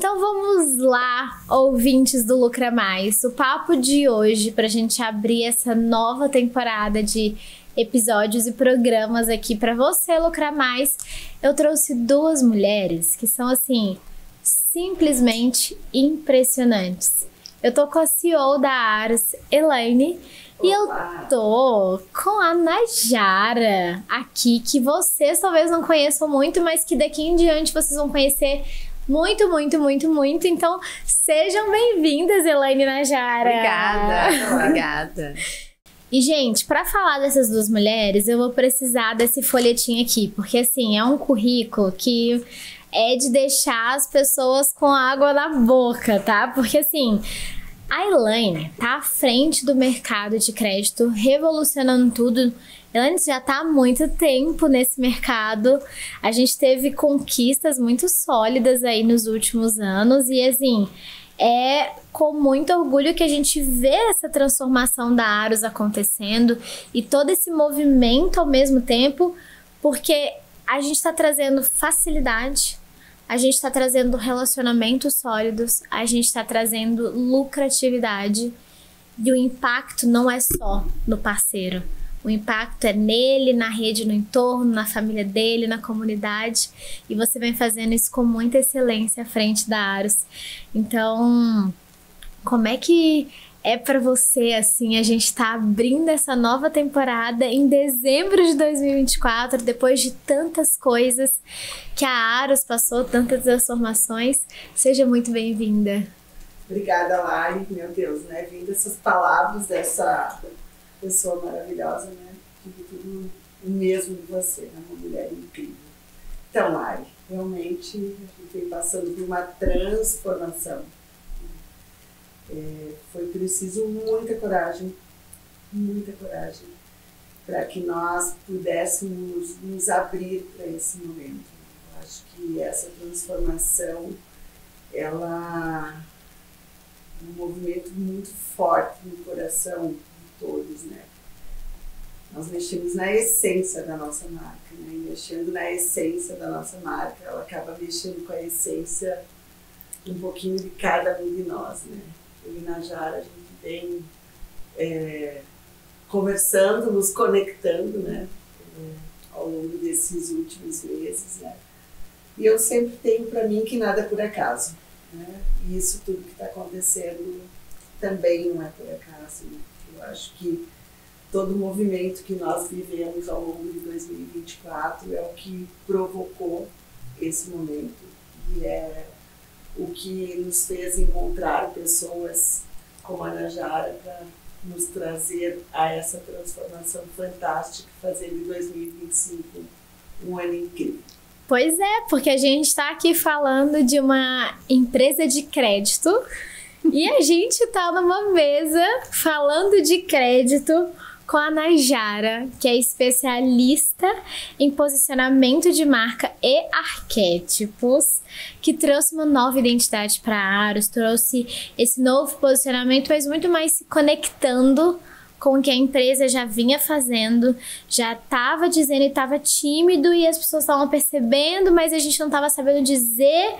Então vamos lá, ouvintes do Lucra Mais. O papo de hoje, pra gente abrir essa nova temporada de episódios e programas aqui pra você lucrar mais, eu trouxe duas mulheres que são, assim, simplesmente impressionantes. Eu tô com a CEO da Aros, Elaine, e eu tô com a Najara aqui, que vocês talvez não conheçam muito, mas que daqui em diante vocês vão conhecer muito, muito, muito, muito. Então, sejam bem-vindas, Elaine e Najara. Obrigada. E, gente, pra falar dessas duas mulheres, eu vou precisar desse folhetinho aqui, porque, assim, é um currículo que é de deixar as pessoas com água na boca, tá? Porque, assim, a Elaine tá à frente do mercado de crédito, revolucionando tudo. Elaine já tá há muito tempo nesse mercado. A gente teve conquistas muito sólidas aí nos últimos anos e, assim, é com muito orgulho que a gente vê essa transformação da Aros acontecendo e todo esse movimento ao mesmo tempo, porque a gente tá trazendo facilidade, a gente está trazendo relacionamentos sólidos, a gente está trazendo lucratividade e o impacto não é só no parceiro. O impacto é nele, na rede, no entorno, na família dele, na comunidade. E você vem fazendo isso com muita excelência à frente da Aros. Então, como é que é para você, assim, a gente tá abrindo essa nova temporada em dezembro de 2024, depois de tantas coisas que a Aros passou, tantas transformações. Seja muito bem-vinda. Obrigada, Lari. Meu Deus, né? Vindo essas palavras dessa pessoa maravilhosa, né? Tive tudo o mesmo de você, né? Uma mulher incrível. Então, Lari, realmente a gente vem passando por uma transformação. Foi preciso muita coragem para que nós pudéssemos nos abrir para esse momento. Eu acho que essa transformação, ela é um movimento muito forte no coração de todos, né? Nós mexemos na essência da nossa marca, né? E mexendo na essência da nossa marca, ela acaba mexendo com a essência um pouquinho de cada um de nós, né? Eu e Najara, a gente vem conversando, nos conectando, né? Ao longo desses últimos meses, né? E eu sempre tenho para mim que nada é por acaso, né? E isso tudo que está acontecendo também não é por acaso, né? Eu acho que todo o movimento que nós vivemos ao longo de 2024 é o que provocou esse momento e é o que nos fez encontrar pessoas como a Najara para nos trazer a essa transformação fantástica, fazendo de 2025 um ano incrível. Pois é, porque a gente está aqui falando de uma empresa de crédito e a gente está numa mesa falando de crédito com a Najara, que é especialista em posicionamento de marca e arquétipos, que trouxe uma nova identidade para a Aros, trouxe esse novo posicionamento, mas muito mais se conectando com o que a empresa já vinha fazendo, já estava dizendo e estava tímido e as pessoas estavam percebendo, mas a gente não estava sabendo dizer.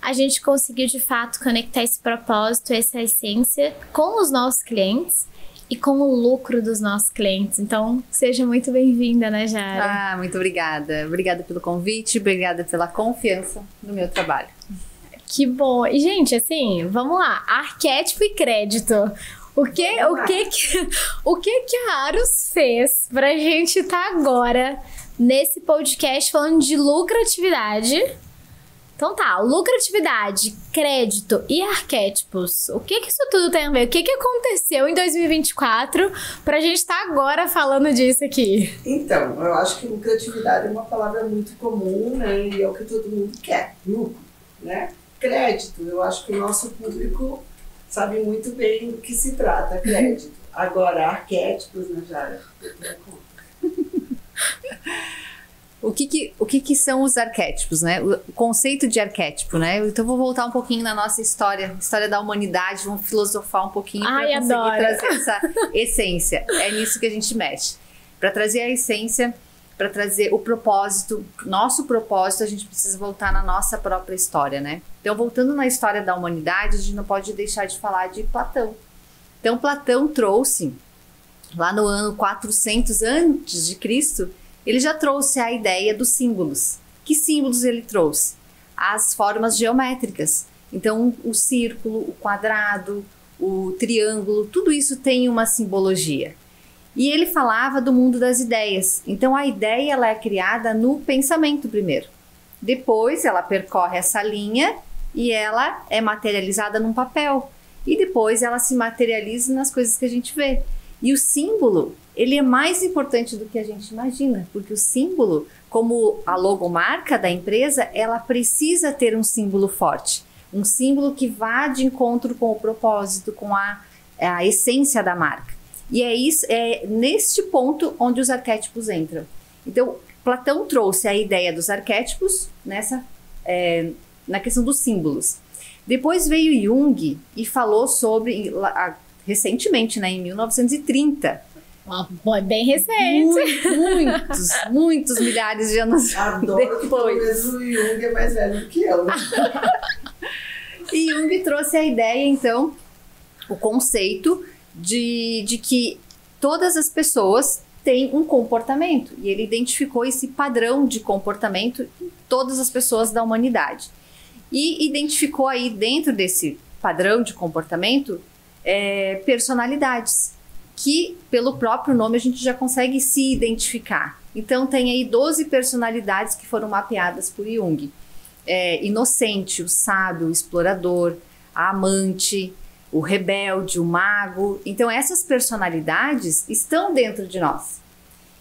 A gente conseguiu de fato conectar esse propósito, essa essência com os nossos clientes e com o lucro dos nossos clientes. Então, seja muito bem-vinda, Najara. Muito obrigada. Obrigada pelo convite, obrigada pela confiança no meu trabalho. Que bom. E, gente, assim, vamos lá. Arquétipo e crédito. O que a Aros fez pra gente estar agora nesse podcast falando de lucratividade? Então tá, lucratividade, crédito e arquétipos. O que isso tudo tem a ver? O que aconteceu em 2024 pra gente estar agora falando disso aqui? Então, eu acho que lucratividade é uma palavra muito comum, né? E é o que todo mundo quer, lucro, né? Crédito, eu acho que o nosso público sabe muito bem do que se trata, crédito. Agora, arquétipos, Najara, O que são os arquétipos, né? O conceito de arquétipo, né? Então vou voltar um pouquinho na nossa história da humanidade, vamos filosofar um pouquinho para conseguir adoro. trazer essa essência. É nisso que a gente mexe. Para trazer a essência para trazer o propósito, nosso propósito, a gente precisa voltar na nossa própria história, né? Então, voltando na história da humanidade, a gente não pode deixar de falar de Platão. Então, Platão trouxe, lá no ano 400 antes de Cristo, ele já trouxe a ideia dos símbolos. Que símbolos ele trouxe? As formas geométricas. Então, o círculo, o quadrado, o triângulo, tudo isso tem uma simbologia. E ele falava do mundo das ideias. Então, a ideia ela é criada no pensamento primeiro. Depois, ela percorre essa linha e ela é materializada num papel. E depois, ela se materializa nas coisas que a gente vê. E o símbolo, ele é mais importante do que a gente imagina. Porque o símbolo, como a logomarca da empresa, ela precisa ter um símbolo forte. Um símbolo que vá de encontro com o propósito, com a essência da marca. E é neste ponto onde os arquétipos entram. Então, Platão trouxe a ideia dos arquétipos na questão dos símbolos. Depois veio Jung e falou sobre, recentemente, né, em 1930. Bem recente. Muitos milhares de anos Adoro depois. Que pelo menos o Jung é mais velho do que eu, né? E Jung trouxe a ideia, então, o conceito de que todas as pessoas têm um comportamento. E ele identificou esse padrão de comportamento em todas as pessoas da humanidade. E identificou aí, dentro desse padrão de comportamento, personalidades, que pelo próprio nome a gente já consegue se identificar. Então tem aí 12 personalidades que foram mapeadas por Jung. Inocente, o sábio, o explorador, a amante, o rebelde, o mago. Então essas personalidades estão dentro de nós.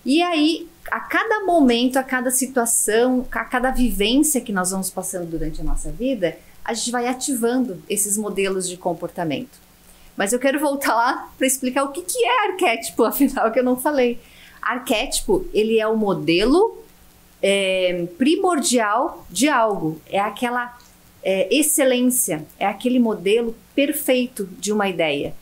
E aí, a cada momento, a cada situação, a cada vivência que nós vamos passando durante a nossa vida, a gente vai ativando esses modelos de comportamento. Mas eu quero voltar lá para explicar o que é arquétipo, afinal, que eu não falei. Arquétipo, ele é o modelo primordial de algo. É aquela excelência, é aquele modelo perfeito de uma ideia.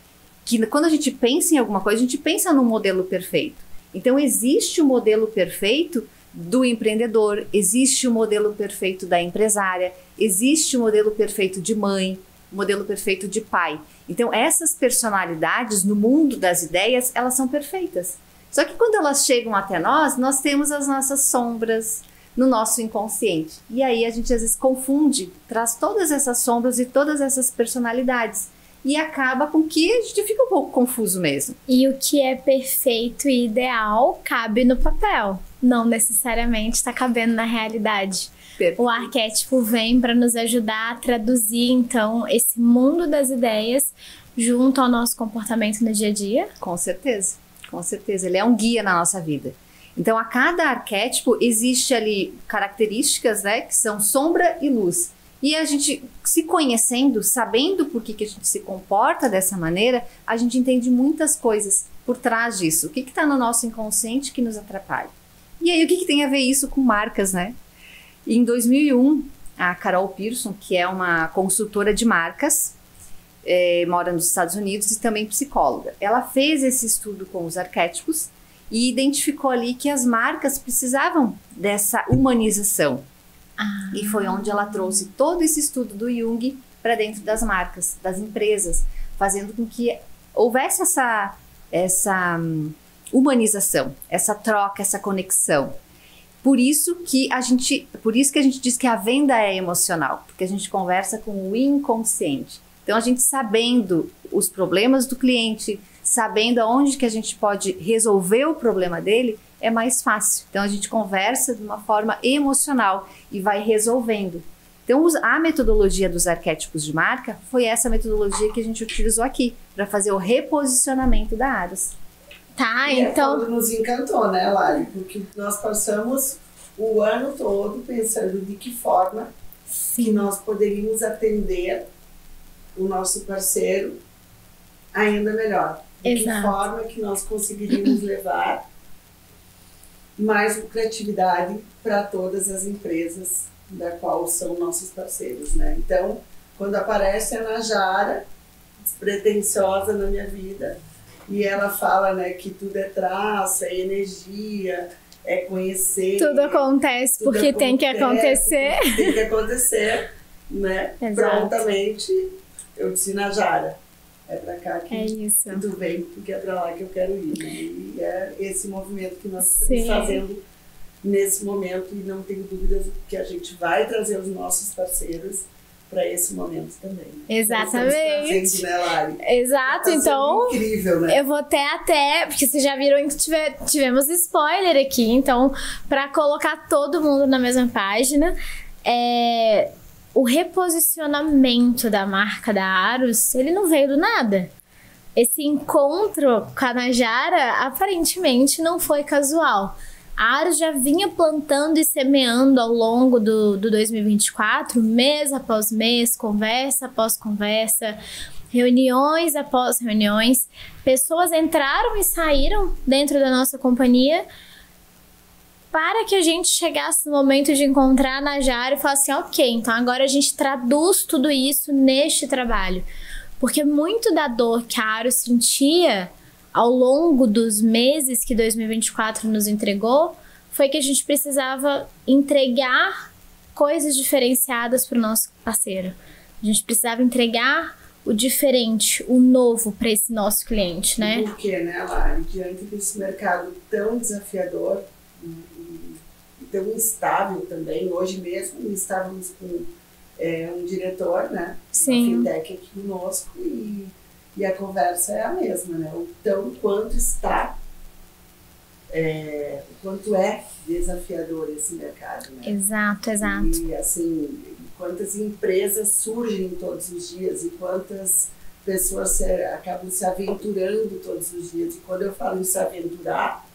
Que quando a gente pensa em alguma coisa, a gente pensa num modelo perfeito. Então, existe o modelo perfeito do empreendedor, existe o modelo perfeito da empresária, existe o modelo perfeito de mãe, o modelo perfeito de pai. Então, essas personalidades no mundo das ideias, elas são perfeitas. Só que quando elas chegam até nós, nós temos as nossas sombras no nosso inconsciente. E aí a gente às vezes confunde, traz todas essas sombras e todas essas personalidades. E acaba com que a gente fica um pouco confuso mesmo. E o que é perfeito e ideal cabe no papel, não necessariamente está cabendo na realidade. Perfeito. O arquétipo vem para nos ajudar a traduzir, então, esse mundo das ideias junto ao nosso comportamento no dia a dia. Com certeza, com certeza. Ele é um guia na nossa vida. Então, a cada arquétipo existe ali características, né, que são sombra e luz. E a gente se conhecendo, sabendo por que a gente se comporta dessa maneira, a gente entende muitas coisas por trás disso. O que está no nosso inconsciente que nos atrapalha? E aí, o que tem a ver isso com marcas, né? Em 2001, a Carol Pearson, que é uma consultora de marcas, mora nos Estados Unidos e também psicóloga, ela fez esse estudo com os arquétipos e identificou ali que as marcas precisavam dessa humanização. E foi onde ela trouxe todo esse estudo do Jung para dentro das marcas, das empresas, fazendo com que houvesse essa humanização, essa troca, essa conexão. Por isso que a gente diz que a venda é emocional, porque a gente conversa com o inconsciente. Então, a gente sabendo os problemas do cliente, sabendo aonde que a gente pode resolver o problema dele, é mais fácil. Então, a gente conversa de uma forma emocional e vai resolvendo. Então, a metodologia dos arquétipos de marca foi essa metodologia que a gente utilizou aqui, para fazer o reposicionamento da Aros. Tá, e então... nos encantou, né, Lari? Porque nós passamos o ano todo pensando de que forma que nós poderíamos atender o nosso parceiro ainda melhor. De Exato. que forma que nós conseguiríamos levar mais lucratividade para todas as empresas da qual são nossos parceiros, né? Então, quando aparece a Najara, despretensiosa na minha vida, e ela fala, né, que tudo é traça, é energia, é conhecer. Tudo acontece tudo porque tem que acontecer. Tem que acontecer, né? Exato. Prontamente. Eu disse, Najara, é pra cá que, É isso. que tu vem, porque é pra lá que eu quero ir. Né? E é esse movimento que nós Sim. estamos fazendo nesse momento, e não tenho dúvidas que a gente vai trazer os nossos parceiros para esse momento também. Exatamente. Trazendo, né, Lari? Exato, Tá sendo então incrível, né? eu vou até, porque vocês já viram que tivemos spoiler aqui, então para colocar todo mundo na mesma página, o reposicionamento da marca da Aros, ele não veio do nada. Esse encontro com a Najara aparentemente não foi casual. A Aros já vinha plantando e semeando ao longo do 2024, mês após mês, conversa após conversa, reuniões após reuniões. Pessoas entraram e saíram dentro da nossa companhia para que a gente chegasse no momento de encontrar a Najara e falar assim, ok, então agora a gente traduz tudo isso neste trabalho. Porque muito da dor que a Aros sentia ao longo dos meses que 2024 nos entregou, foi que a gente precisava entregar coisas diferenciadas para o nosso parceiro. A gente precisava entregar o diferente, o novo para esse nosso cliente, né? Por quê, né, Lari? Diante desse mercado tão desafiador e tão instável também, hoje mesmo estávamos com um diretor, né? Sim. Uma fintech aqui conosco e a conversa é a mesma, né? O quanto está, o quanto é desafiador esse mercado, né? Exato. E assim, quantas empresas surgem todos os dias e quantas pessoas acabam se aventurando todos os dias. E quando eu falo em se aventurar,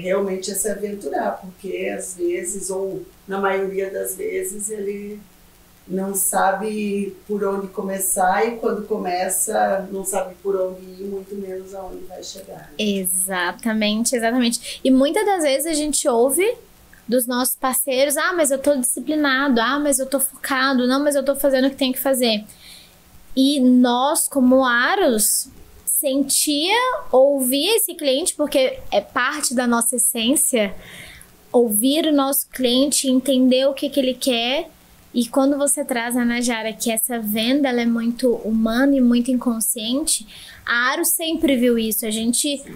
realmente é se aventurar, porque às vezes, ou na maioria das vezes, ele não sabe por onde começar e quando começa não sabe por onde ir, muito menos aonde vai chegar. Exatamente. E muitas das vezes a gente ouve dos nossos parceiros, mas eu tô disciplinado, mas eu tô focado, não, mas eu tô fazendo o que tem que fazer. E nós, como Aros, ouvir esse cliente, porque é parte da nossa essência, ouvir o nosso cliente, entender o que ele quer. E quando você traz a Najara, que essa venda ela é muito humana e muito inconsciente, a Aros sempre viu isso.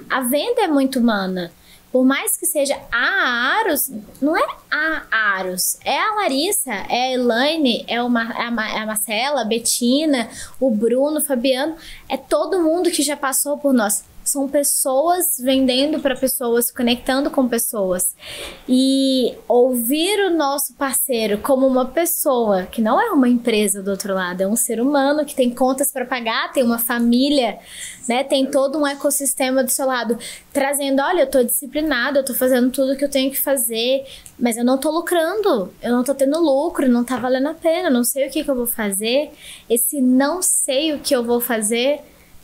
A venda é muito humana. Por mais que seja a Aros, não é a Aros. É a Larissa, é a Elaine, é a Marcela, a Betina, o Bruno, o Fabiano. É todo mundo que já passou por nós. São pessoas vendendo para pessoas, conectando com pessoas. E ouvir o nosso parceiro como uma pessoa, que não é uma empresa do outro lado, é um ser humano que tem contas para pagar, tem uma família, né? Tem todo um ecossistema do seu lado, trazendo, olha, eu tô disciplinado, eu tô fazendo tudo que eu tenho que fazer, mas eu não tô lucrando, eu não tô tendo lucro, não tá valendo a pena, eu não sei o que eu vou fazer. Esse não sei o que eu vou fazer,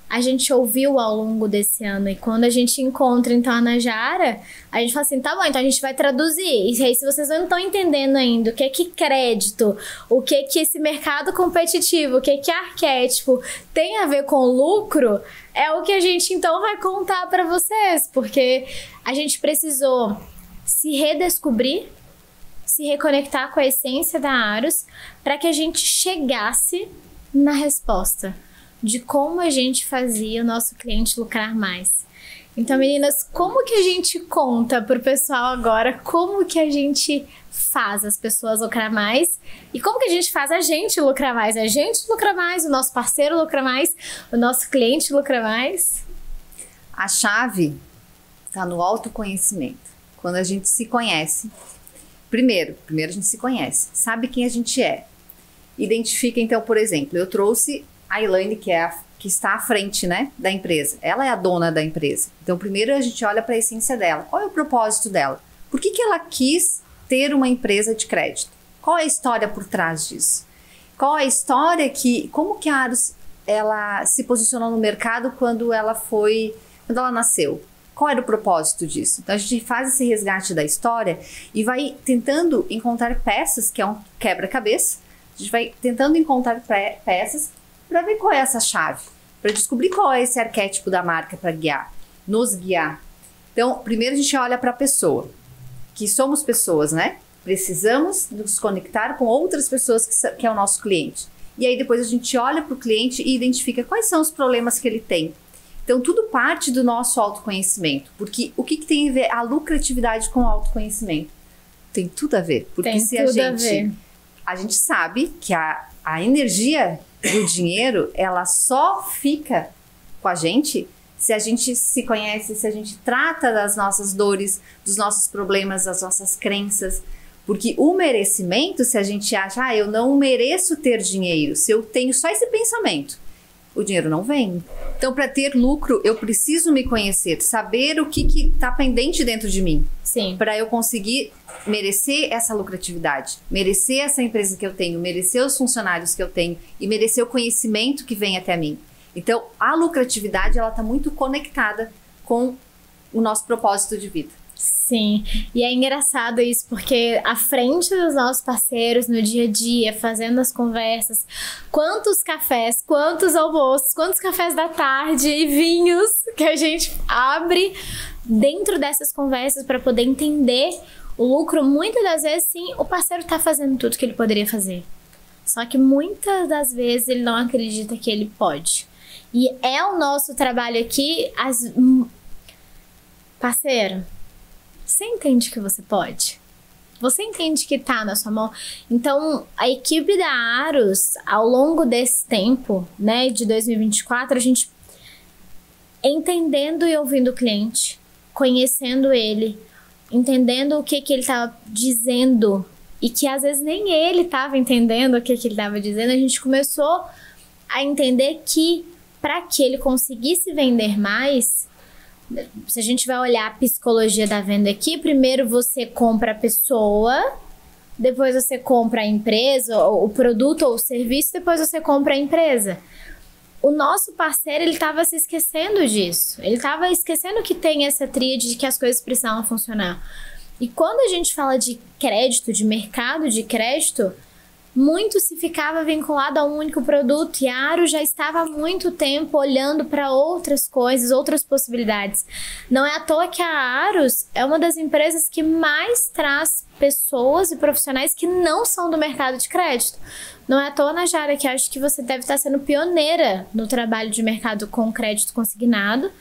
a gente ouviu ao longo desse ano. E quando a gente encontra, então, a Najara, a gente fala assim, tá bom, então a gente vai traduzir. E aí, se vocês não estão entendendo ainda o que é que crédito, o que é que esse mercado competitivo, o que é que arquétipo tem a ver com lucro, é o que a gente, então, vai contar para vocês. Porque a gente precisou se redescobrir, se reconectar com a essência da Aros, para que a gente chegasse na resposta de como a gente fazia o nosso cliente lucrar mais. Então, meninas, como que a gente conta pro pessoal agora como que a gente faz as pessoas lucrar mais e como que a gente faz a gente lucrar mais? A gente lucra mais, o nosso parceiro lucra mais, o nosso cliente lucra mais? A chave está no autoconhecimento. Quando a gente se conhece, primeiro a gente se conhece, sabe quem a gente é. Identifica, então, por exemplo, eu trouxe a Elaine, que está à frente, né, da empresa. Ela é a dona da empresa. Então, primeiro a gente olha para a essência dela. Qual é o propósito dela? Por que ela quis ter uma empresa de crédito? Qual é a história por trás disso? Qual é a história como que a Aros, ela se posicionou no mercado quando ela nasceu? Qual era o propósito disso? Então, a gente faz esse resgate da história e vai tentando encontrar peças, que é um quebra-cabeça. A gente vai tentando encontrar peças para ver qual é essa chave, para descobrir qual é esse arquétipo da marca para nos guiar. Então, primeiro a gente olha para a pessoa, que somos pessoas, né? Precisamos nos conectar com outras pessoas que é o nosso cliente. E aí depois a gente olha para o cliente e identifica quais são os problemas que ele tem. Então, tudo parte do nosso autoconhecimento. Porque o que tem a ver a lucratividade com o autoconhecimento? Tem tudo a ver. Porque Tem se tudo a ver. a gente sabe que a energia do dinheiro, ela só fica com a gente se a gente se conhece, se a gente trata das nossas dores, dos nossos problemas, das nossas crenças. Porque o merecimento, se a gente acha, eu não mereço ter dinheiro, se eu tenho só esse pensamento, o dinheiro não vem. Então, para ter lucro, eu preciso me conhecer, saber o que está pendente dentro de mim. Sim. Para eu conseguir merecer essa lucratividade, merecer essa empresa que eu tenho, merecer os funcionários que eu tenho e merecer o conhecimento que vem até mim. Então, a lucratividade, ela está muito conectada com o nosso propósito de vida. Sim, e é engraçado isso, porque à frente dos nossos parceiros no dia a dia, fazendo as conversas, quantos cafés, quantos almoços, quantos cafés da tarde e vinhos que a gente abre dentro dessas conversas para poder entender o lucro. Muitas das vezes, sim, o parceiro está fazendo tudo que ele poderia fazer, só que muitas das vezes ele não acredita que ele pode. E é o nosso trabalho aqui, parceiro, você entende que você pode? Você entende que tá na sua mão? Então, a equipe da Aros, ao longo desse tempo, né, de 2024, a gente entendendo e ouvindo o cliente, conhecendo ele, entendendo o que ele estava dizendo e que às vezes nem ele estava entendendo o que ele estava dizendo, a gente começou a entender que para que ele conseguisse vender mais, se a gente vai olhar a psicologia da venda aqui, primeiro você compra a pessoa, depois você compra a empresa, o produto ou o serviço, depois você compra a empresa. O nosso parceiro, ele estava se esquecendo disso. Ele estava esquecendo que tem essa tríade de que as coisas precisavam funcionar. E quando a gente fala de crédito, de mercado de crédito, muito se ficava vinculado a um único produto e a Aros já estava há muito tempo olhando para outras coisas, outras possibilidades. Não é à toa que a Aros é uma das empresas que mais traz pessoas e profissionais que não são do mercado de crédito. Não é à toa, Najara, que acho que você deve estar sendo pioneira no trabalho de mercado com crédito consignado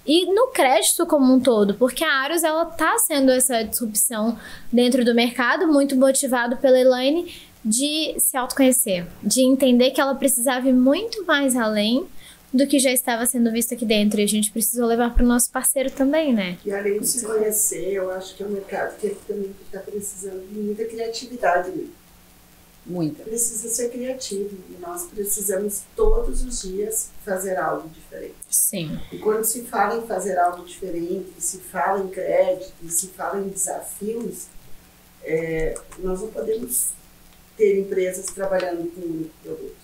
e no crédito como um todo, porque a Aros ela está sendo essa disrupção dentro do mercado, muito motivado pela Elaine, de se autoconhecer, de entender que ela precisava ir muito mais além do que já estava sendo visto aqui dentro. E a gente precisou levar para o nosso parceiro também, né? E além de se conhecer, eu acho que é um mercado que também está precisando de muita criatividade mesmo. Muita. Precisa ser criativo. E nós precisamos todos os dias fazer algo diferente. Sim. E quando se fala em fazer algo diferente, se fala em crédito, se fala em desafios, nós não podemos ter empresas trabalhando com um único produto.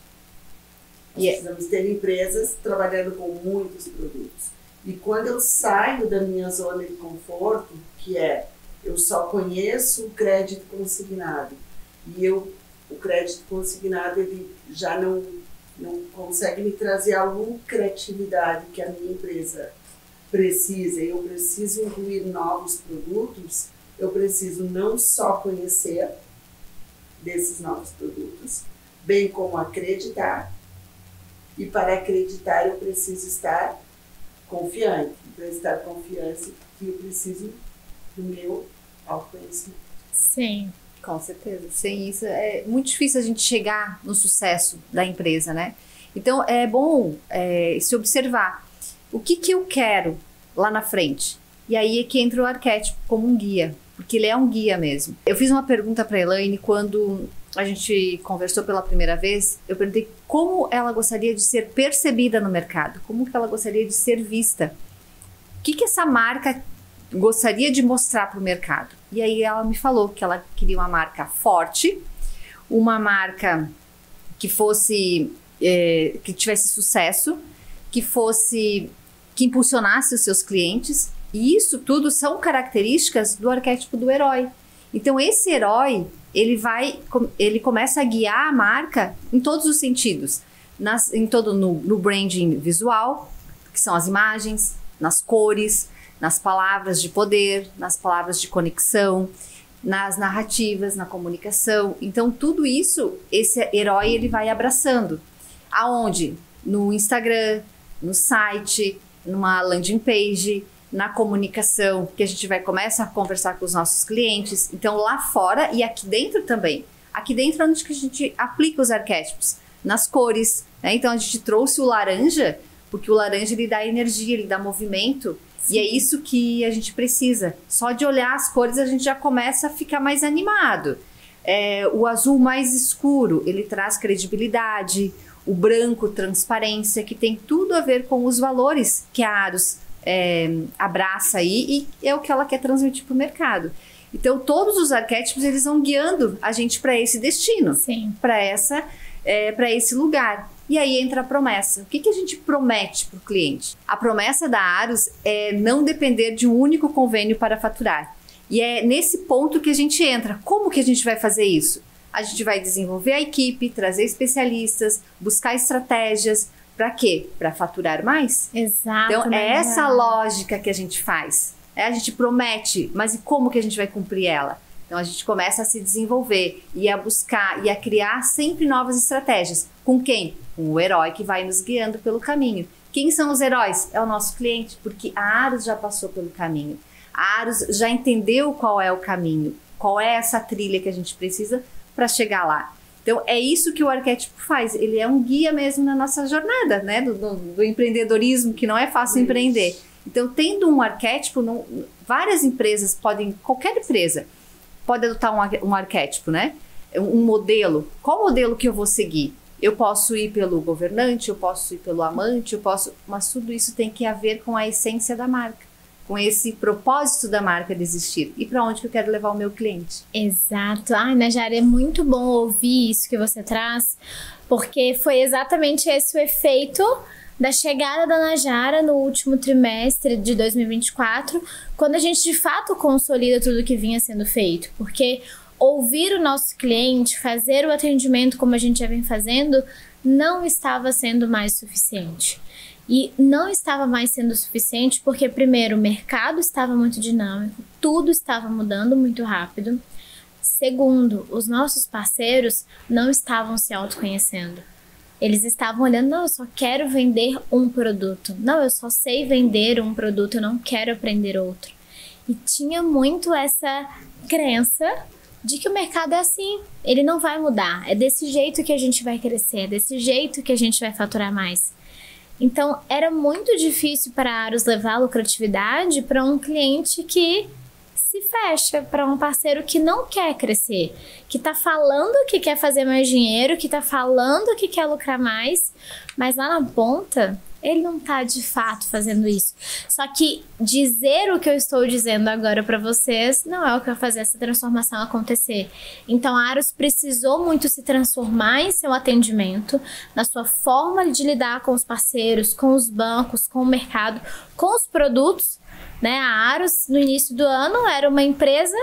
Precisamos ter empresas trabalhando com muitos produtos. E quando eu saio da minha zona de conforto, que é eu só conheço o crédito consignado, e o crédito consignado ele já não consegue me trazer a lucratividade que a minha empresa precisa, eu preciso incluir novos produtos, eu preciso não só conhecer desses novos produtos, bem como acreditar. E para acreditar eu preciso estar confiante. Para estar confiante eu preciso do meu autoconhecimento. Sim. Com certeza. Sem isso é muito difícil a gente chegar no sucesso da empresa, né? Então é bom se observar o que eu quero lá na frente. E aí é que entra o arquétipo como um guia. Porque ele é um guia mesmo. Eu fiz uma pergunta para a Elaine quando a gente conversou pela primeira vez. Eu perguntei como ela gostaria de ser percebida no mercado, como que ela gostaria de ser vista. O que essa marca gostaria de mostrar para o mercado? E aí ela me falou que ela queria uma marca forte, uma marca que fosse, que tivesse sucesso, que impulsionasse os seus clientes. E isso tudo são características do arquétipo do herói. Então esse herói, ele começa a guiar a marca em todos os sentidos. No branding visual, que são as imagens, nas cores, nas palavras de poder, nas palavras de conexão, nas narrativas, na comunicação. Então, tudo isso, esse herói, ele vai abraçando. Aonde? No Instagram, no site, numa landing page, na comunicação, que a gente vai começar a conversar com os nossos clientes. Então, lá fora e aqui dentro também. Aqui dentro é onde que a gente aplica os arquétipos, nas cores, né? Então, a gente trouxe o laranja, porque o laranja, ele dá energia, ele dá movimento. Sim. E é isso que a gente precisa. Só de olhar as cores, a gente já começa a ficar mais animado. O azul mais escuro, ele traz credibilidade. O branco, transparência, que tem tudo a ver com os valores que a Aros abraça aí e é o que ela quer transmitir para o mercado. Então, todos os arquétipos, eles vão guiando a gente para esse destino, para esse lugar. E aí entra a promessa. O que a gente promete para o cliente? A promessa da Aros é não depender de um único convênio para faturar. E é nesse ponto que a gente entra. Como que a gente vai fazer isso? A gente vai desenvolver a equipe, trazer especialistas, buscar estratégias. Para quê? Para faturar mais? Exato. Então, é essa lógica que a gente faz. A gente promete, mas e como que a gente vai cumprir ela? Então, a gente começa a se desenvolver e a buscar e a criar sempre novas estratégias. Com quem? Com o herói que vai nos guiando pelo caminho. Quem são os heróis? É o nosso cliente, porque a Aros já passou pelo caminho. A Aros já entendeu qual é o caminho, qual é essa trilha que a gente precisa para chegar lá. Então, é isso que o arquétipo faz. Ele é um guia mesmo na nossa jornada, né? Do empreendedorismo, que não é fácil empreender. Então, tendo um arquétipo, várias empresas podem, qualquer empresa pode adotar um arquétipo, né? Um modelo. Qual modelo que eu vou seguir? Eu posso ir pelo governante, eu posso ir pelo amante, mas tudo isso tem que ver com a essência da marca, com esse propósito da marca de existir e para onde que eu quero levar o meu cliente. Exato. Ai, Najara, é muito bom ouvir isso que você traz, porque foi exatamente esse o efeito da chegada da Najara no último trimestre de 2024, quando a gente de fato consolida tudo que vinha sendo feito, porque ouvir o nosso cliente, fazer o atendimento como a gente já vem fazendo, não estava sendo mais suficiente. E não estava mais sendo suficiente porque, primeiro, o mercado estava muito dinâmico, tudo estava mudando muito rápido. Segundo, os nossos parceiros não estavam se autoconhecendo. Eles estavam olhando, não, eu só quero vender um produto. Não, eu só sei vender um produto, eu não quero aprender outro. E tinha muito essa crença de que o mercado é assim, ele não vai mudar. É desse jeito que a gente vai crescer, é desse jeito que a gente vai faturar mais. Então, era muito difícil para a Aros levar a lucratividade para um cliente que se fecha, para um parceiro que não quer crescer, que está falando que quer fazer mais dinheiro, que está falando que quer lucrar mais, mas lá na ponta, ele não está de fato fazendo isso. Só que dizer o que eu estou dizendo agora para vocês não é o que vai fazer essa transformação acontecer. Então a Aros precisou muito se transformar em seu atendimento, na sua forma de lidar com os parceiros, com os bancos, com o mercado, com os produtos, né? A Aros no início do ano era uma empresa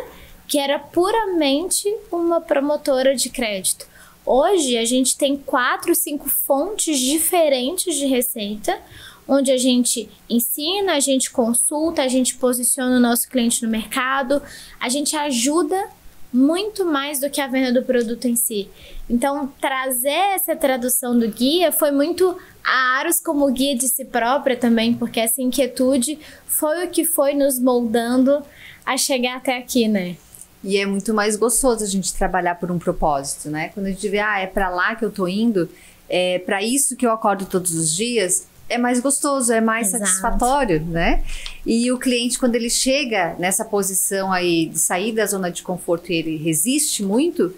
que era puramente uma promotora de crédito. Hoje a gente tem 4, 5 fontes diferentes de receita, onde a gente ensina, a gente consulta, a gente posiciona o nosso cliente no mercado, a gente ajuda muito mais do que a venda do produto em si. Então, trazer essa tradução do guia foi muito a Aros como guia de si própria também, porque essa inquietude foi o que foi nos moldando a chegar até aqui, né? E é muito mais gostoso a gente trabalhar por um propósito, né? Quando a gente vê, é para lá que eu tô indo, é para isso que eu acordo todos os dias, é mais gostoso, é mais satisfatório, né? E o cliente, quando ele chega nessa posição aí de sair da zona de conforto e ele resiste muito,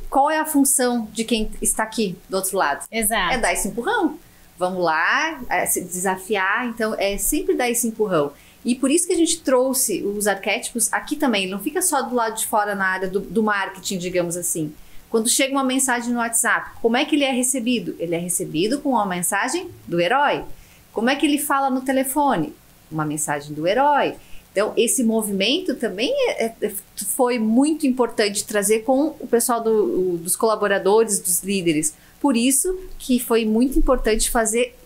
qual é a função de quem está aqui do outro lado? Exato. É dar esse empurrão. Vamos lá, se desafiar, então é sempre dar esse empurrão. E por isso que a gente trouxe os arquétipos aqui também. Ele não fica só do lado de fora na área do marketing, digamos assim. Quando chega uma mensagem no WhatsApp, como é que ele é recebido? Ele é recebido com uma mensagem do herói. Como é que ele fala no telefone? Uma mensagem do herói. Então, esse movimento também foi muito importante trazer com o pessoal dos colaboradores, dos líderes. Por isso que foi muito importante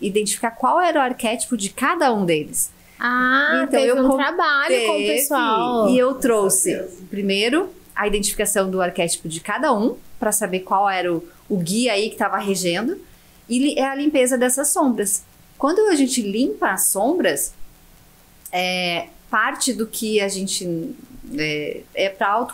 identificar qual era o arquétipo de cada um deles. Ah, Então, teve eu um trabalho com o pessoal. E eu trouxe, primeiro, a identificação do arquétipo de cada um, para saber qual era o guia aí que estava regendo, e é a limpeza dessas sombras. Quando a gente limpa as sombras, parte do que a gente é para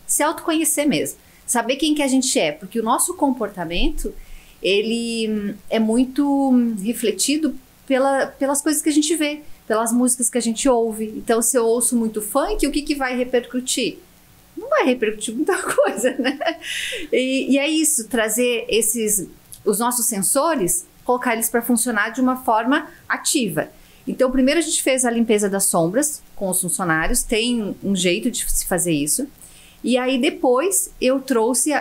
se autoconhecer mesmo. Saber quem que a gente é, porque o nosso comportamento, ele é muito refletido pelas coisas que a gente vê, pelas músicas que a gente ouve. Então, se eu ouço muito funk, o que vai repercutir? Não vai repercutir muita coisa, né? E é isso, trazer os nossos sensores, colocar eles para funcionar de uma forma ativa. Então, primeiro a gente fez a limpeza das sombras com os funcionários, tem um jeito de se fazer isso. E aí depois eu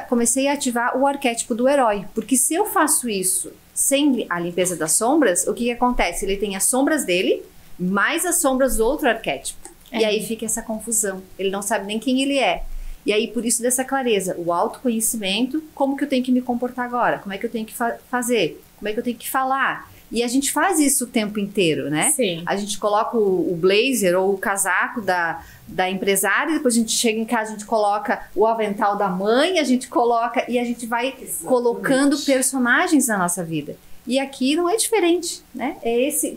comecei a ativar o arquétipo do herói, porque se eu faço isso sem a limpeza das sombras, o que acontece? Ele tem as sombras dele, mais as sombras do outro arquétipo. E aí fica essa confusão, ele não sabe nem quem ele é. E aí por isso dessa clareza, o autoconhecimento, como que eu tenho que me comportar agora? Como é que eu tenho que fazer? Como é que eu tenho que falar? E a gente faz isso o tempo inteiro, né? Sim. A gente coloca o blazer ou o casaco da empresária, depois a gente chega em casa, a gente coloca o avental da mãe, a gente coloca e a gente vai colocando personagens na nossa vida. E aqui não é diferente, né?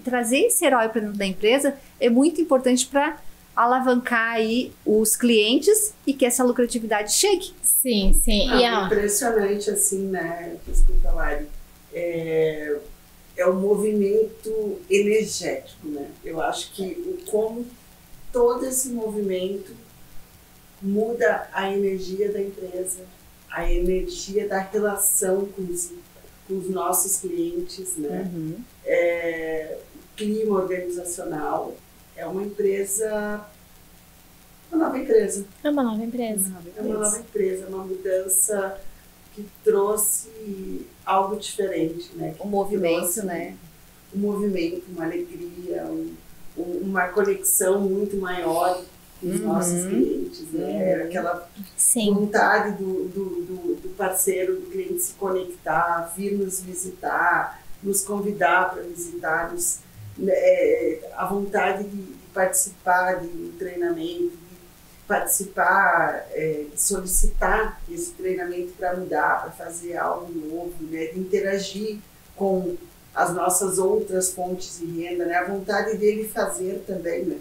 Trazer esse herói para dentro da empresa é muito importante para alavancar aí os clientes e que essa lucratividade chegue. Sim, sim. Impressionante assim, né? Desculpa, Lari. É um movimento energético, né? Eu acho que como todo esse movimento muda a energia da empresa, a energia da relação com os nossos clientes, né? Uhum. O clima organizacional. É uma empresa... Uma nova empresa. É uma nova empresa. É uma nova empresa, uma mudança que trouxe algo diferente, né? Um movimento, né? Um movimento, uma alegria, uma conexão muito maior com os nossos clientes, né? Aquela vontade do parceiro, do cliente se conectar, vir nos visitar, nos convidar para visitar, a vontade de participar de treinamento, participar, solicitar esse treinamento para mudar, para fazer algo novo, né? De interagir com as nossas outras fontes de renda, né? A vontade dele fazer também, né?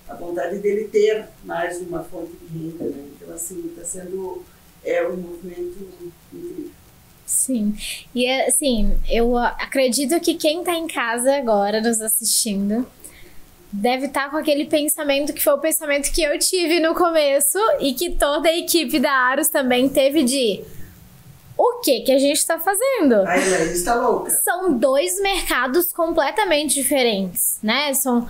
A vontade dele ter mais uma fonte de renda, né? Então, assim, está sendo um movimento incrível. Sim, e assim, eu acredito que quem está em casa agora nos assistindo deve estar com aquele pensamento que foi o pensamento que eu tive no começo e que toda a equipe da Aros também teve de o que a gente está fazendo? A Elaine está louca. São dois mercados completamente diferentes, né? São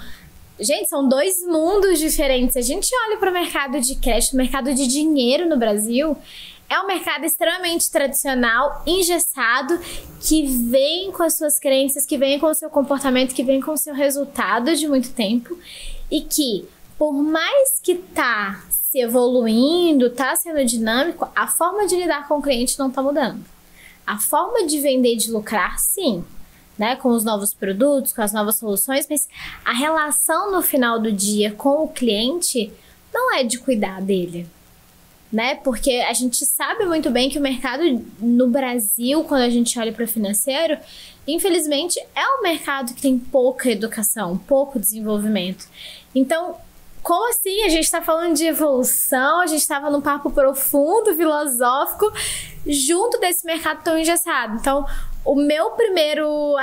dois mundos diferentes. A gente olha para o mercado de crédito, o mercado de dinheiro no Brasil, é um mercado extremamente tradicional, engessado, que vem com as suas crenças, que vem com o seu comportamento, que vem com o seu resultado de muito tempo e que, por mais que tá se evoluindo, tá sendo dinâmico, a forma de lidar com o cliente não tá mudando. A forma de vender e de lucrar, sim, né, com os novos produtos, com as novas soluções, mas a relação no final do dia com o cliente não é de cuidar dele. Né? Porque a gente sabe muito bem que o mercado no Brasil, quando a gente olha para o financeiro, infelizmente é um mercado que tem pouca educação, pouco desenvolvimento. Então, como assim? A gente está falando de evolução, a gente estava num papo profundo, filosófico, junto desse mercado tão engessado. Então, o meu primeiro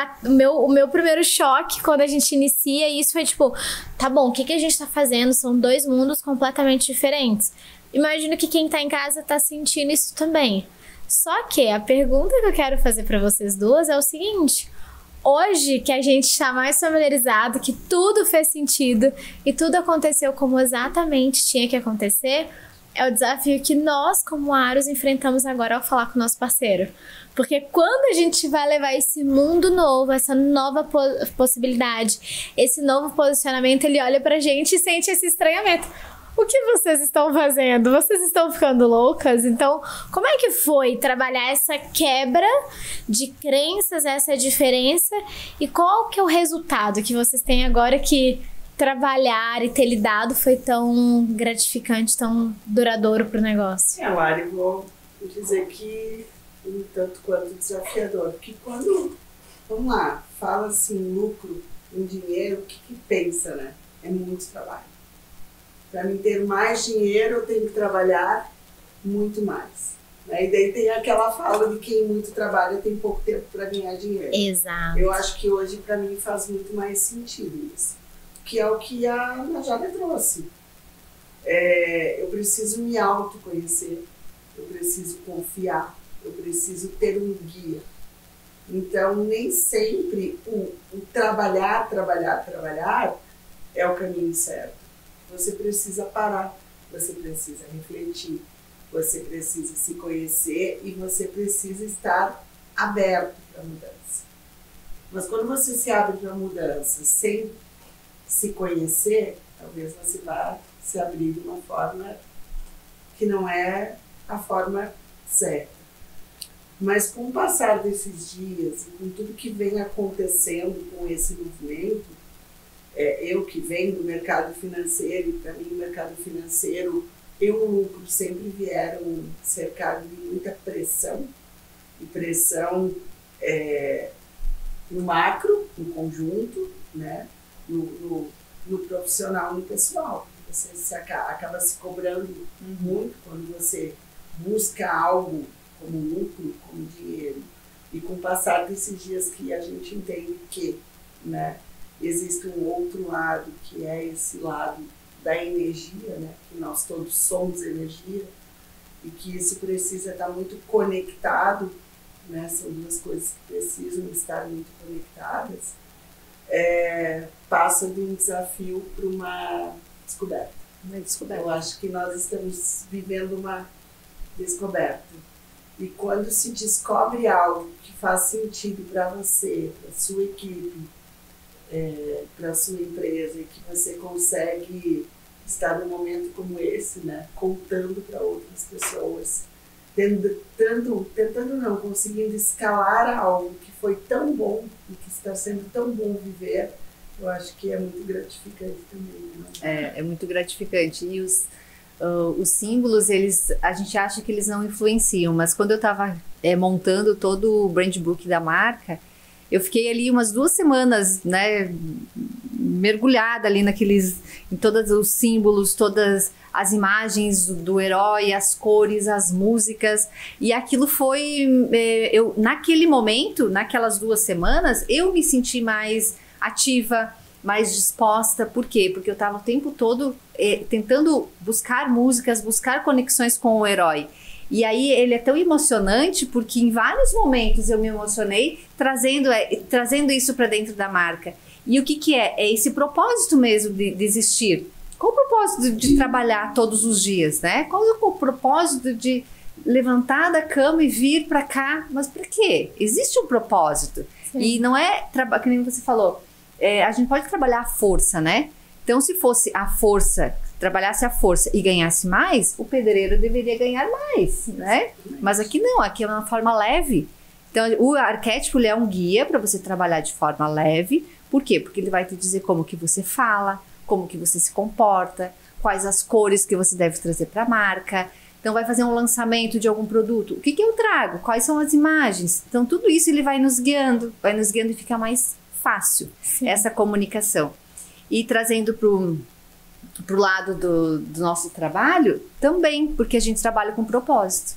choque quando a gente inicia isso foi tipo, tá bom, o que a gente está fazendo? São dois mundos completamente diferentes. Imagino que quem tá em casa tá sentindo isso também. Só que a pergunta que eu quero fazer para vocês duas é o seguinte: hoje que a gente está mais familiarizado, que tudo fez sentido e tudo aconteceu como exatamente tinha que acontecer, é o desafio que nós, como Aros, enfrentamos agora ao falar com o nosso parceiro. Porque quando a gente vai levar esse mundo novo, essa nova possibilidade, esse novo posicionamento, ele olha pra gente e sente esse estranhamento. o que vocês estão fazendo? Vocês estão ficando loucas? Então, como é que foi trabalhar essa quebra de crenças, essa diferença? E qual que é o resultado que vocês têm agora que trabalhar e ter lidado foi tão gratificante, tão duradouro pro negócio? Lari, vou dizer que um tanto quanto desafiador, porque quando, vamos lá, fala-se em lucro, em dinheiro, o que pensa, né? É muito trabalho. Para mim ter mais dinheiro, eu tenho que trabalhar muito mais. Né? E daí tem aquela fala de quem muito trabalha tem pouco tempo para ganhar dinheiro. Exato. Eu acho que hoje, para mim, faz muito mais sentido isso. Que é o que a Najara trouxe. Eu preciso me autoconhecer, eu preciso confiar, eu preciso ter um guia. Então, nem sempre o trabalhar é o caminho certo. Você precisa parar, você precisa refletir, você precisa se conhecer e você precisa estar aberto para a mudança. Mas quando você se abre para a mudança sem se conhecer, talvez você vá se abrir de uma forma que não é a forma certa. Mas com o passar desses dias e com tudo que vem acontecendo com esse movimento, eu que venho do mercado financeiro, e para mim o mercado financeiro e o lucro sempre vieram cercados de muita pressão, e pressão no macro, no conjunto, né? No profissional, no pessoal. Você acaba se cobrando muito quando você busca algo como lucro, como dinheiro. E com o passar desses dias que a gente entende que, né, existe um outro lado, que é esse lado da energia, né, que nós todos somos energia, e que isso precisa estar muito conectado, né, são duas coisas que precisam estar muito conectadas, passa de um desafio para uma descoberta. Eu acho que nós estamos vivendo uma descoberta. E quando se descobre algo que faz sentido para você, para sua equipe, para sua empresa, e que você consegue estar num momento como esse, né, contando para outras pessoas, conseguindo escalar algo que foi tão bom e que está sendo tão bom viver, eu acho que é muito gratificante também. Né? É muito gratificante. E os símbolos, a gente acha que eles não influenciam, mas quando eu estava montando todo o brand book da marca, eu fiquei ali umas 2 semanas, né, mergulhada ali em todos os símbolos, todas as imagens do herói, as cores, as músicas, e aquilo foi, naquele momento, naquelas 2 semanas, eu me senti mais ativa, mais disposta. Por quê? Porque eu estava o tempo todo tentando buscar músicas, buscar conexões com o herói. E aí ele é tão emocionante porque em vários momentos eu me emocionei trazendo isso para dentro da marca. E o que é? É esse propósito mesmo de existir. Qual o propósito de trabalhar todos os dias, né? Qual é o propósito de levantar da cama e vir para cá? Mas para quê? Existe um propósito. Sim. E não é, que nem você falou, a gente pode trabalhar a força, né? Então, se fosse a força, trabalhasse a força e ganhasse mais, o pedreiro deveria ganhar mais, né? Mas aqui não, aqui é uma forma leve. Então, o arquétipo é um guia para você trabalhar de forma leve. Por quê? Porque ele vai te dizer como que você fala, como que você se comporta, quais as cores que você deve trazer para a marca. Então, vai fazer um lançamento de algum produto. O que eu trago? Quais são as imagens? Então, tudo isso ele vai nos guiando e fica mais fácil. Sim. Essa comunicação. E trazendo pro lado do nosso trabalho, também, porque a gente trabalha com propósito.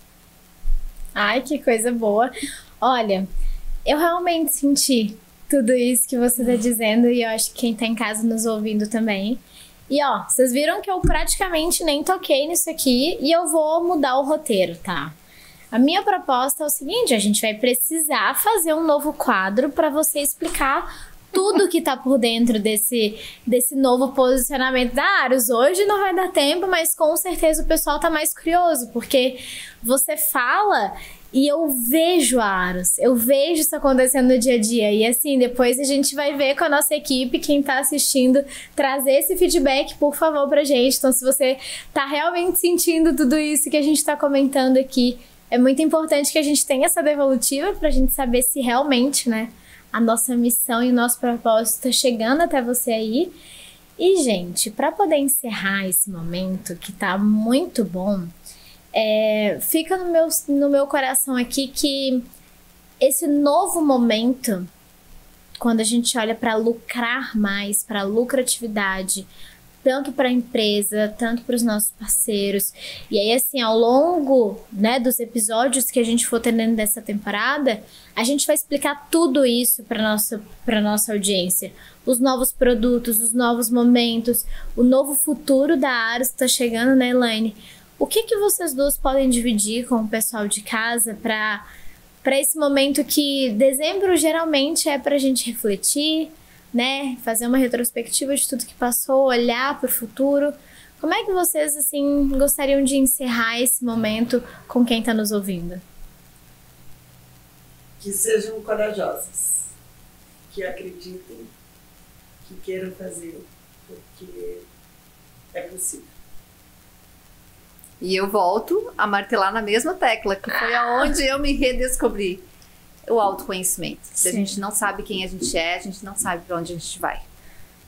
Ai, que coisa boa. Olha, eu realmente senti tudo isso que você está dizendo e eu acho que quem está em casa nos ouvindo também. E ó, vocês viram que eu praticamente nem toquei nisso aqui e eu vou mudar o roteiro, tá? A minha proposta é o seguinte, a gente vai precisar fazer um novo quadro para você explicar tudo que tá por dentro desse novo posicionamento da Aros. Hoje não vai dar tempo, mas com certeza o pessoal tá mais curioso, porque você fala e eu vejo a Aros, eu vejo isso acontecendo no dia a dia. E assim, depois a gente vai ver com a nossa equipe, quem tá assistindo, trazer esse feedback, por favor, pra gente. Então, se você tá realmente sentindo tudo isso que a gente tá comentando aqui, é muito importante que a gente tenha essa devolutiva pra gente saber se realmente, né, a nossa missão e o nosso propósito tá chegando até você aí. E, gente, para poder encerrar esse momento, que tá muito bom, fica no meu coração aqui que esse novo momento, quando a gente olha para lucrar mais, para lucratividade, tanto para a empresa, tanto para os nossos parceiros. E aí, assim, ao longo, né, dos episódios que a gente for tendo dessa temporada, a gente vai explicar tudo isso para nossa audiência. Os novos produtos, os novos momentos, o novo futuro da Aros está chegando, né, Elaine? O que vocês duas podem dividir com o pessoal de casa para esse momento que dezembro geralmente é para a gente refletir, né, fazer uma retrospectiva de tudo que passou, olhar para o futuro. Como é que vocês, assim, gostariam de encerrar esse momento com quem está nos ouvindo? Que sejam corajosas, que acreditem, que queiram fazer, porque é possível. E eu volto a martelar na mesma tecla, que foi aonde eu me redescobri. O autoconhecimento. Se a gente não sabe quem a gente é, a gente não sabe para onde a gente vai.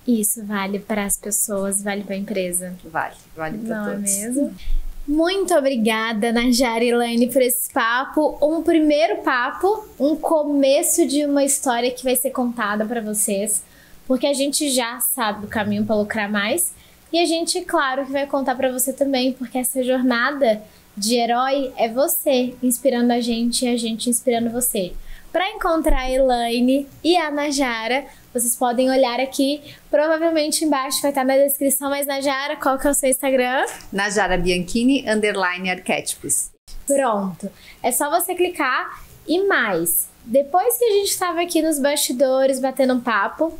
Isso vale para as pessoas, vale para a empresa. Vale para todos. Não é mesmo? Muito obrigada, Najara e Elaine, por esse papo. Um primeiro papo, um começo de uma história que vai ser contada para vocês, porque a gente já sabe o caminho para lucrar mais e a gente, claro, que vai contar para você também, porque essa jornada de herói é você inspirando a gente e a gente inspirando você. Para encontrar a Elaine e a Najara, vocês podem olhar aqui, provavelmente embaixo vai estar na descrição, mas Najara, qual que é o seu Instagram? Najara Bianchini _arquétipos. Pronto, é só você clicar e mais. Depois que a gente estava aqui nos bastidores batendo um papo,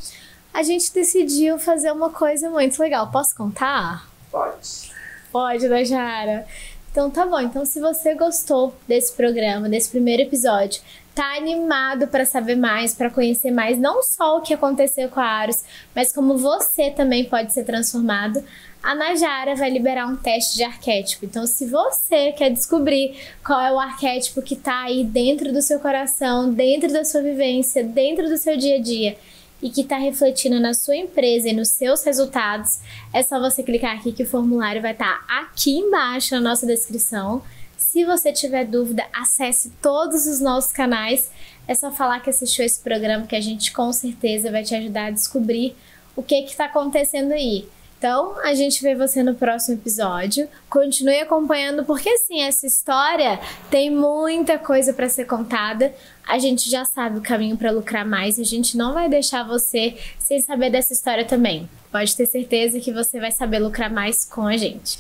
a gente decidiu fazer uma coisa muito legal. Posso contar? Pode. Pode, Najara. Então tá bom, então se você gostou desse programa, desse primeiro episódio, tá animado para saber mais, para conhecer mais, não só o que aconteceu com a Aros, mas como você também pode ser transformado, a Najara vai liberar um teste de arquétipo. Então se você quer descobrir qual é o arquétipo que tá aí dentro do seu coração, dentro da sua vivência, dentro do seu dia a dia, e que está refletindo na sua empresa e nos seus resultados, é só você clicar aqui que o formulário vai estar aqui embaixo na nossa descrição. Se você tiver dúvida, acesse todos os nossos canais. É só falar que assistiu esse programa que a gente com certeza vai te ajudar a descobrir o que está acontecendo aí. Então, a gente vê você no próximo episódio. Continue acompanhando, porque assim, essa história tem muita coisa para ser contada. A gente já sabe o caminho para lucrar mais. A gente não vai deixar você sem saber dessa história também. Pode ter certeza que você vai saber lucrar mais com a gente.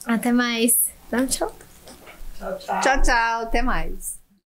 Até mais. Dá um tchau. Tchau, tchau. Tchau, tchau. Até mais.